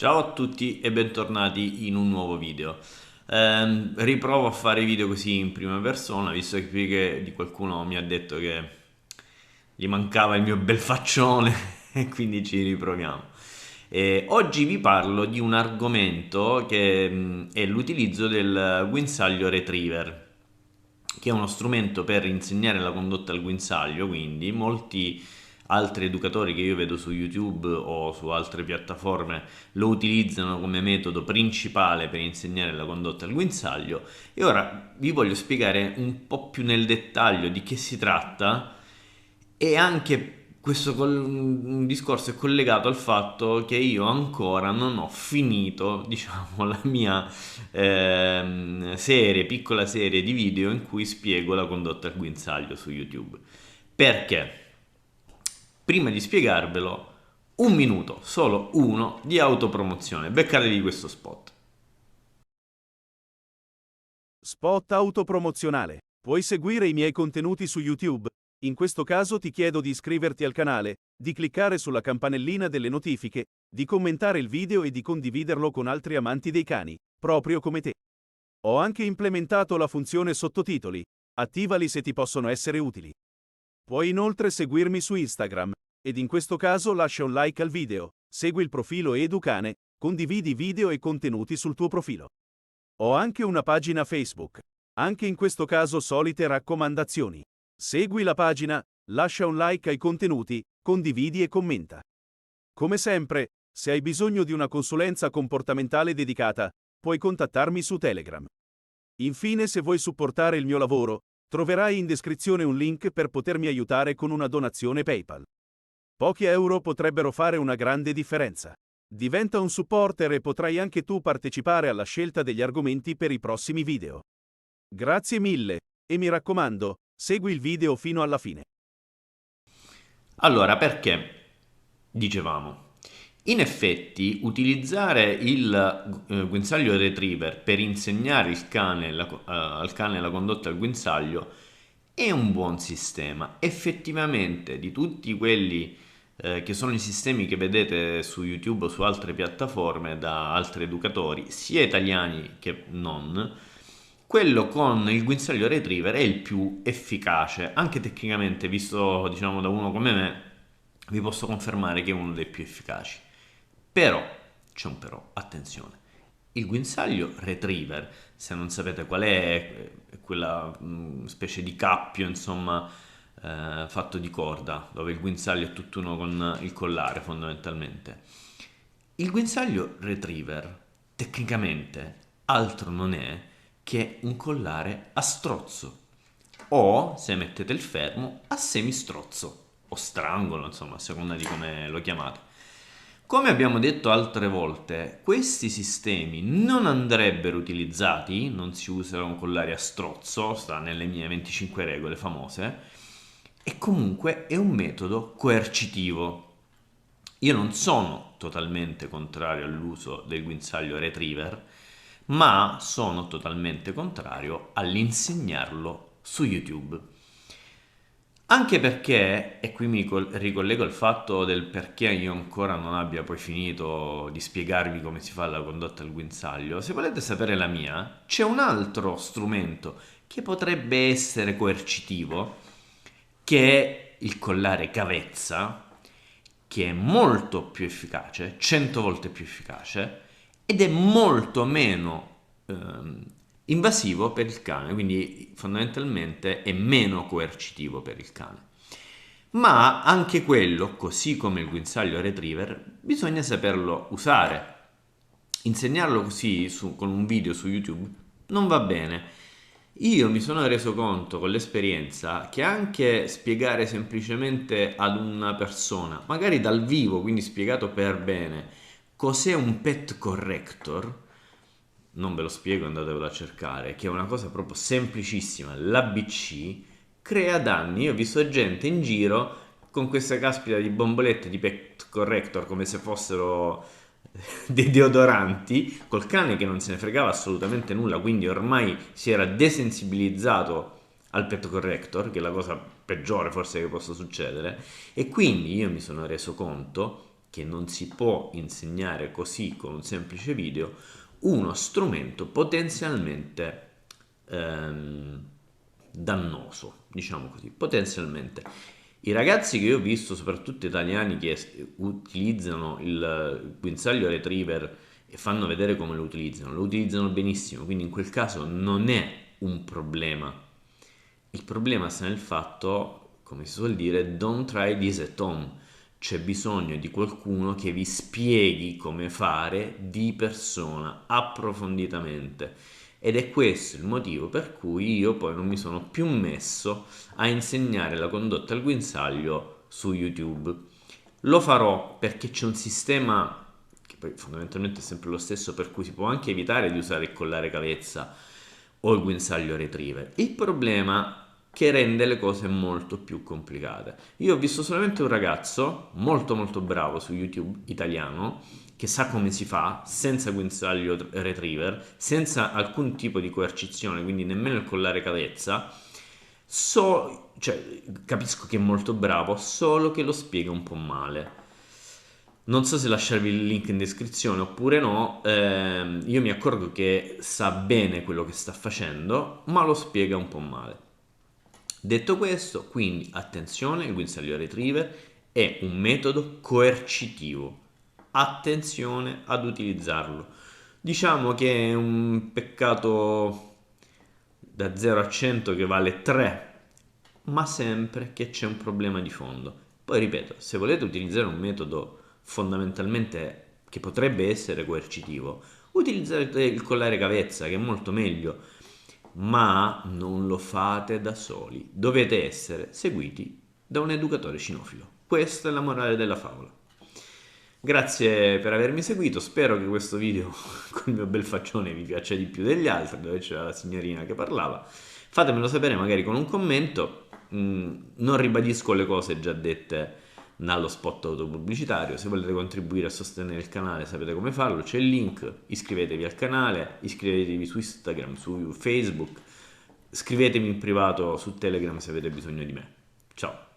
Ciao a tutti e bentornati in un nuovo video. Riprovo a fare video così in prima persona, visto che di qualcuno mi ha detto che gli mancava il mio bel faccione e quindi ci riproviamo. Oggi vi parlo di un argomento che è l'utilizzo del guinzaglio retriever, che è uno strumento per insegnare la condotta al guinzaglio, quindi molti altri educatori che io vedo su YouTube o su altre piattaforme lo utilizzano come metodo principale per insegnare la condotta al guinzaglio e ora vi voglio spiegare un po' più nel dettaglio di che si tratta e anche un discorso è collegato al fatto che io ancora non ho finito, diciamo, la mia piccola serie di video in cui spiego la condotta al guinzaglio su YouTube. Perché? Prima di spiegarvelo, un minuto, solo uno, di autopromozione. Beccatevi questo spot. Spot autopromozionale. Puoi seguire i miei contenuti su YouTube. In questo caso ti chiedo di iscriverti al canale, di cliccare sulla campanellina delle notifiche, di commentare il video e di condividerlo con altri amanti dei cani, proprio come te. Ho anche implementato la funzione sottotitoli. Attivali se ti possono essere utili. Puoi inoltre seguirmi su Instagram, ed in questo caso lascia un like al video, segui il profilo Educane, condividi video e contenuti sul tuo profilo. Ho anche una pagina Facebook. Anche in questo caso solite raccomandazioni. Segui la pagina, lascia un like ai contenuti, condividi e commenta. Come sempre, se hai bisogno di una consulenza comportamentale dedicata, puoi contattarmi su Telegram. Infine, se vuoi supportare il mio lavoro, troverai in descrizione un link per potermi aiutare con una donazione PayPal. Pochi euro potrebbero fare una grande differenza. Diventa un supporter e potrai anche tu partecipare alla scelta degli argomenti per i prossimi video. Grazie mille, e mi raccomando, segui il video fino alla fine. Allora, perché? Dicevamo. In effetti, utilizzare il guinzaglio retriever per insegnare al cane la condotta al guinzaglio è un buon sistema. Effettivamente, di tutti quelli che sono i sistemi che vedete su YouTube o su altre piattaforme da altri educatori, sia italiani che non, quello con il guinzaglio retriever è il più efficace, anche tecnicamente, visto diciamo da uno come me, vi posso confermare che è uno dei più efficaci. Però, c'è un però, attenzione, il guinzaglio retriever, se non sapete qual è quella specie di cappio, insomma, fatto di corda, dove il guinzaglio è tutt'uno con il collare fondamentalmente. Il guinzaglio retriever, tecnicamente, altro non è che un collare a strozzo, o, se mettete il fermo, a semistrozzo, o strangolo, insomma, a seconda di come lo chiamate. Come abbiamo detto altre volte, questi sistemi non andrebbero utilizzati, non si usa un collare a strozzo, sta nelle mie 25 regole famose, e comunque è un metodo coercitivo. Io non sono totalmente contrario all'uso del guinzaglio retriever, ma sono totalmente contrario all'insegnarlo su YouTube. Anche perché, e qui ricollego al fatto del perché io ancora non abbia poi finito di spiegarvi come si fa la condotta al guinzaglio, se volete sapere la mia, c'è un altro strumento che potrebbe essere coercitivo, che è il collare cavezza, che è molto più efficace, 100 volte più efficace, ed è molto meno invasivo per il cane, quindi fondamentalmente è meno coercitivo per il cane. Ma anche quello, così come il guinzaglio retriever, bisogna saperlo usare. Insegnarlo così con un video su YouTube non va bene. Io mi sono reso conto con l'esperienza che anche spiegare semplicemente ad una persona, magari dal vivo, quindi spiegato per bene, cos'è un pet corrector, non ve lo spiego, andatevelo a cercare, che è una cosa proprio semplicissima, l'ABC, crea danni. Io ho visto gente in giro con questa caspita di bombolette di pet corrector come se fossero dei deodoranti, col cane che non se ne fregava assolutamente nulla, quindi ormai si era desensibilizzato al pet corrector, che è la cosa peggiore forse che possa succedere, e quindi io mi sono reso conto che non si può insegnare così con un semplice video, uno strumento potenzialmente dannoso, diciamo così, potenzialmente. I ragazzi che io ho visto, soprattutto italiani, che utilizzano il guinzaglio retriever e fanno vedere come lo utilizzano benissimo, quindi in quel caso non è un problema. Il problema sta nel fatto, come si suol dire, don't try this at home. C'è bisogno di qualcuno che vi spieghi come fare di persona, approfonditamente. Ed è questo il motivo per cui io poi non mi sono più messo a insegnare la condotta al guinzaglio su YouTube. Lo farò perché c'è un sistema che poi fondamentalmente è sempre lo stesso, per cui si può anche evitare di usare il collare cavezza o il guinzaglio retriever. Il problema che rende le cose molto più complicate. Io ho visto solamente un ragazzo molto molto bravo su YouTube italiano che sa come si fa senza guinzaglio retriever, senza alcun tipo di coercizione, quindi nemmeno il collare cavezza. Cioè, capisco che è molto bravo, solo che lo spiega un po' male. Non so se lasciarvi il link in descrizione oppure no, io mi accorgo che sa bene quello che sta facendo, ma lo spiega un po' male. Detto questo, quindi attenzione, il guinzaglio retriever è un metodo coercitivo. Attenzione ad utilizzarlo. Diciamo che è un peccato da 0 a 100 che vale 3, ma sempre che c'è un problema di fondo. Poi ripeto, se volete utilizzare un metodo fondamentalmente che potrebbe essere coercitivo, utilizzate il collare cavezza che è molto meglio, ma non lo fate da soli, dovete essere seguiti da un educatore cinofilo. Questa è la morale della favola. Grazie per avermi seguito, spero che questo video con il mio bel faccione vi piaccia di più degli altri, dove c'era la signorina che parlava. Fatemelo sapere magari con un commento. Non ribadisco le cose già dette dallo spot autopubblicitario. Se volete contribuire a sostenere il canale sapete come farlo, c'è il link. Iscrivetevi al canale, iscrivetevi su Instagram, su Facebook, scrivetemi in privato su Telegram se avete bisogno di me. Ciao.